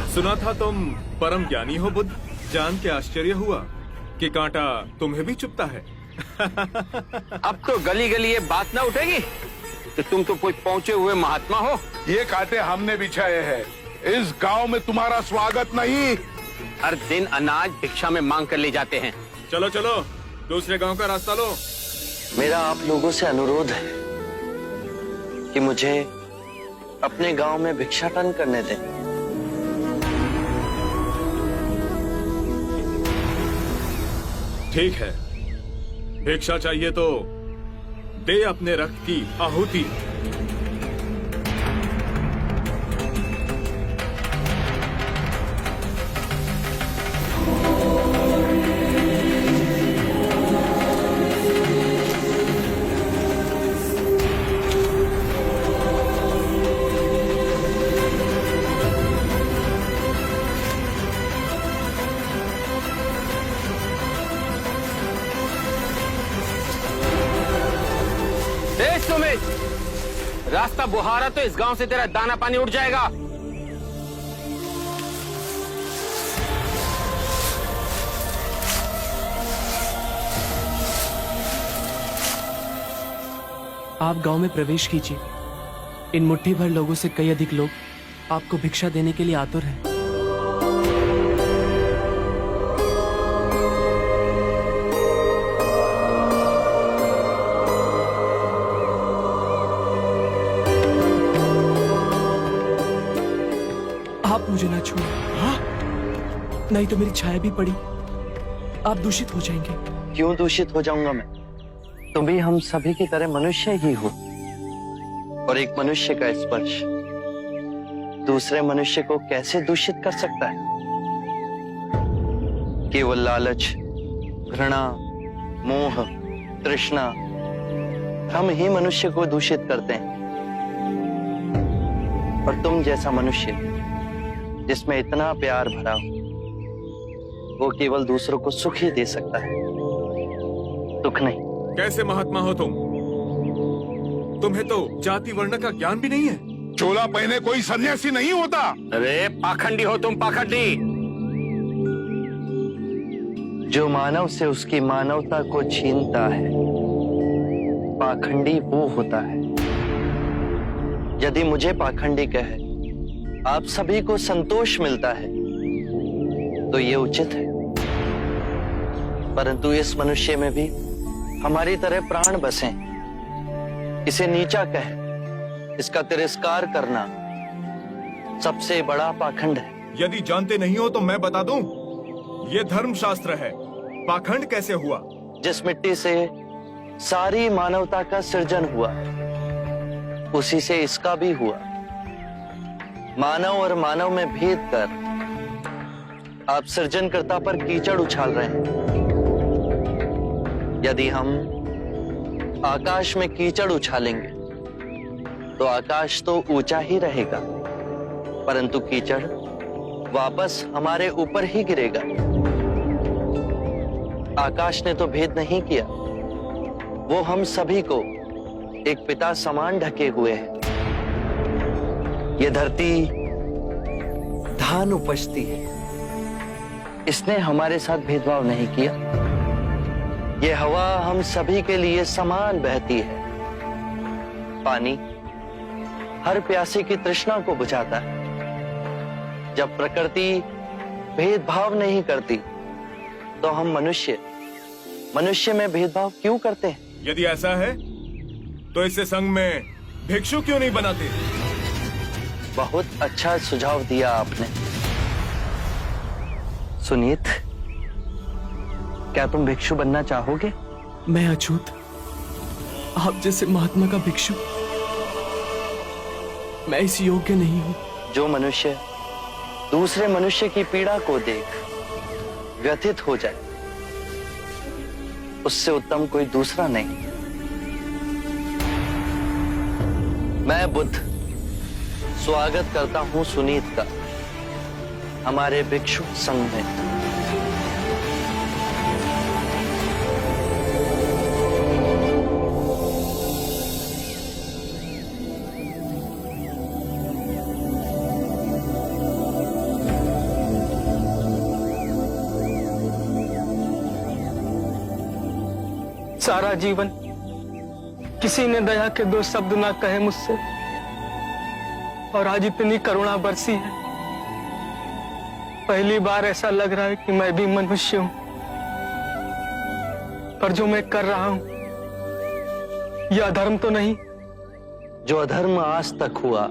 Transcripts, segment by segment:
सुना था तुम परम ज्ञानी हो बुद्ध। जान के आश्चर्य हुआ कि कांटा तुम्हें भी चुभता है। अब तो गली गली ये बात ना उठेगी कि तुम तो कोई पहुंचे हुए महात्मा हो। ये कांटे हमने बिछाए हैं। इस गांव में तुम्हारा स्वागत नहीं। हर दिन अनाज भिक्षा में मांग कर ले जाते हैं। चलो चलो, दूसरे गांव का रास्ता लो। मेरा आप लोगों से अनुरोध है कि मुझे अपने गांव में भिक्षाटन करने दें। ठीक है, भिक्षा चाहिए तो दे अपने रक्त की आहुति। रास्ता बुहारा तो इस गांव से तेरा दाना पानी उठ जाएगा। आप गांव में प्रवेश कीजिए। इन मुट्ठी भर लोगों से कई अधिक लोग आपको भिक्षा देने के लिए आतुर हैं। आप मुझे ना छुए। हाँ? नहीं तो मेरी छाया भी पड़ी, आप दूषित हो जाएंगे। क्यों दूषित हो जाऊंगा मैं? तुम भी हम सभी की तरह मनुष्य ही हो, और एक मनुष्य का स्पर्श दूसरे मनुष्य को कैसे दूषित कर सकता है? केवल लालच, घृणा, मोह, तृष्णा हम ही मनुष्य को दूषित करते हैं। और तुम जैसा मनुष्य जिसमें इतना प्यार भरा हो, वो केवल दूसरों को सुख ही दे सकता है, दुख नहीं। कैसे महात्मा हो तुम? तुम्हें तो जाति वर्ण का ज्ञान भी नहीं है। चोला पहने कोई सन्यासी नहीं होता। अरे पाखंडी हो तुम, पाखंडी। जो मानव से उसकी मानवता को छीनता है, पाखंडी वो होता है। यदि मुझे पाखंडी कहे आप सभी को संतोष मिलता है तो ये उचित है, परंतु इस मनुष्य में भी हमारी तरह प्राण बसे। इसे नीचा कहे, इसका तिरस्कार करना सबसे बड़ा पाखंड है। यदि जानते नहीं हो तो मैं बता दूं, ये धर्मशास्त्र है। पाखंड कैसे हुआ? जिस मिट्टी से सारी मानवता का सृजन हुआ उसी से इसका भी हुआ। मानव और मानव में भेद कर आप सृजनकर्ता पर कीचड़ उछाल रहे हैं। यदि हम आकाश में कीचड़ उछालेंगे तो आकाश तो ऊंचा ही रहेगा, परंतु कीचड़ वापस हमारे ऊपर ही गिरेगा। आकाश ने तो भेद नहीं किया, वो हम सभी को एक पिता समान ढके हुए है। ये धरती धान उपजती है, इसने हमारे साथ भेदभाव नहीं किया। ये हवा हम सभी के लिए समान बहती है। पानी हर प्यासे की तृष्णा को बुझाता है। जब प्रकृति भेदभाव नहीं करती तो हम मनुष्य में भेदभाव क्यों करते हैं? यदि ऐसा है तो इसे संघ में भिक्षु क्यों नहीं बनाते? बहुत अच्छा सुझाव दिया आपने। सुनीत, क्या तुम भिक्षु बनना चाहोगे? मैं अछूत, आप जैसे महात्मा का भिक्षु मैं इस योग्य नहीं हूं। जो मनुष्य दूसरे मनुष्य की पीड़ा को देख व्यथित हो जाए, उससे उत्तम कोई दूसरा नहीं। मैं बुद्ध स्वागत करता हूं सुनीत का हमारे भिक्षु संघ में। सारा जीवन किसी ने दया के दो शब्द ना कहे मुझसे, और आज इतनी करुणा बरसी है। पहली बार ऐसा लग रहा है कि मैं भी मनुष्य हूं, पर जो मैं कर रहा हूं यह अधर्म तो नहीं? जो अधर्म आज तक हुआ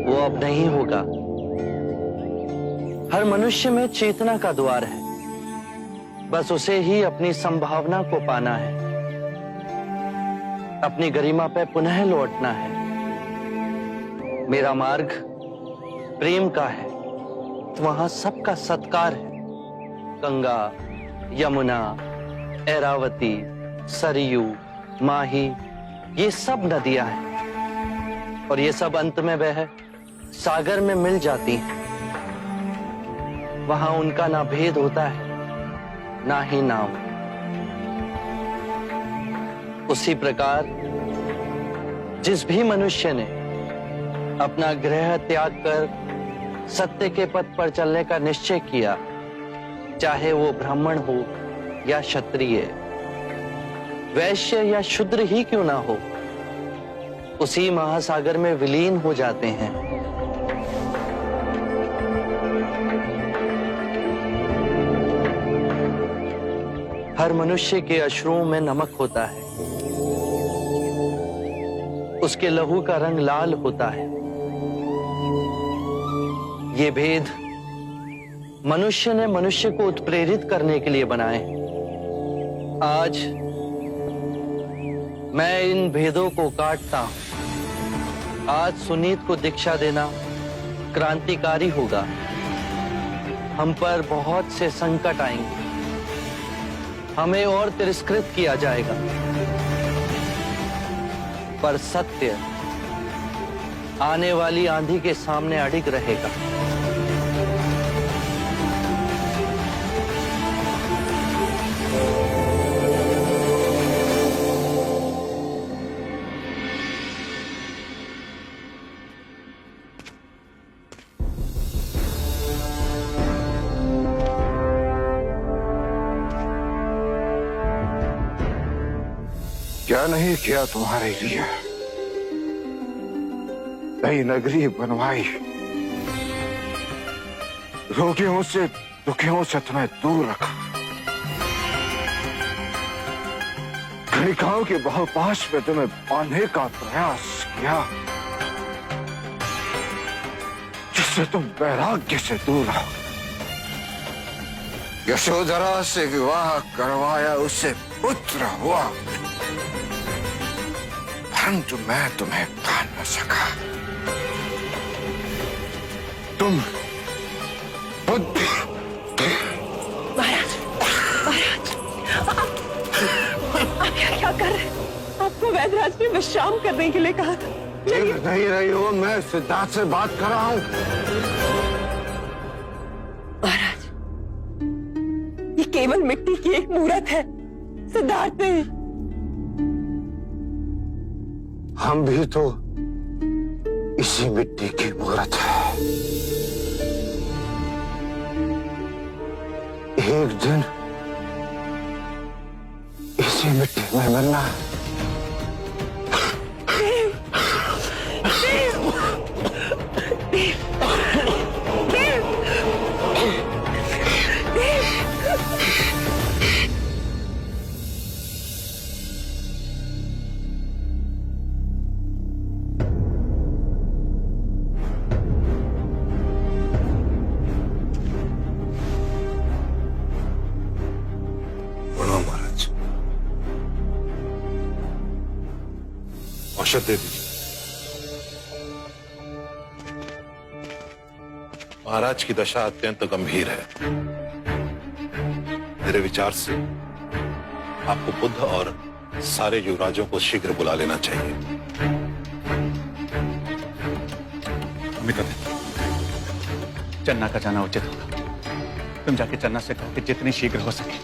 वो अब नहीं होगा। हर मनुष्य में चेतना का द्वार है, बस उसे ही अपनी संभावना को पाना है, अपनी गरिमा पे पुनः लौटना है। मेरा मार्ग प्रेम का है, तो वहां सबका सत्कार है। गंगा, यमुना, ऐरावती, सरयू, माही, ये सब नदियां हैं, और ये सब अंत में वह सागर में मिल जाती हैं। वहां उनका ना भेद होता है, ना ही नाम। उसी प्रकार जिस भी मनुष्य ने अपना गृह त्याग कर सत्य के पथ पर चलने का निश्चय किया, चाहे वो ब्राह्मण हो या क्षत्रिय, वैश्य या शूद्र ही क्यों ना हो, उसी महासागर में विलीन हो जाते हैं। हर मनुष्य के अश्रुओं में नमक होता है, उसके लहू का रंग लाल होता है। ये भेद मनुष्य ने मनुष्य को उत्प्रेरित करने के लिए बनाए। आज मैं इन भेदों को काटता हूं। आज सुनीत को दीक्षा देना क्रांतिकारी होगा। हम पर बहुत से संकट आएंगे, हमें और तिरस्कृत किया जाएगा, पर सत्य आने वाली आंधी के सामने अडिग रहेगा। क्या नहीं किया तुम्हारे लिए? नई नगरी बनवाई, रोगियों से दुखियों से तुम्हें दूर रखा, गणिकाओं के बहुपाश में तुम्हें बांधने का प्रयास किया, जिससे तुम वैराग्य से दूर रहो। यशोधरा से विवाह करवाया, उससे पुत्र हुआ, परंतु मैं तुम्हें पा न सका। तुम बुद्धि। महाराज, महाराज, आप क्या कर रहे हैं? आपको वैद्यराज ने विश्राम करने के लिए कहा था। देख नहीं रही हो, मैं सिद्धार्थ से बात कर रहा हूं। महाराज, ये केवल मिट्टी की एक मूर्त है, सिद्धार्थ नहीं। हम भी तो इसी मिट्टी की मूर्त है। एक दिन इसी मिट्टी में मिलना है। औषध दे दीजिए। महाराज की दशा अत्यंत गंभीर है। मेरे विचार से आपको बुद्ध और सारे युवराजों को शीघ्र बुला लेना चाहिए। चन्ना का जाना उचित होगा। तुम जाके चन्ना से कहो कि जितनी शीघ्र हो सके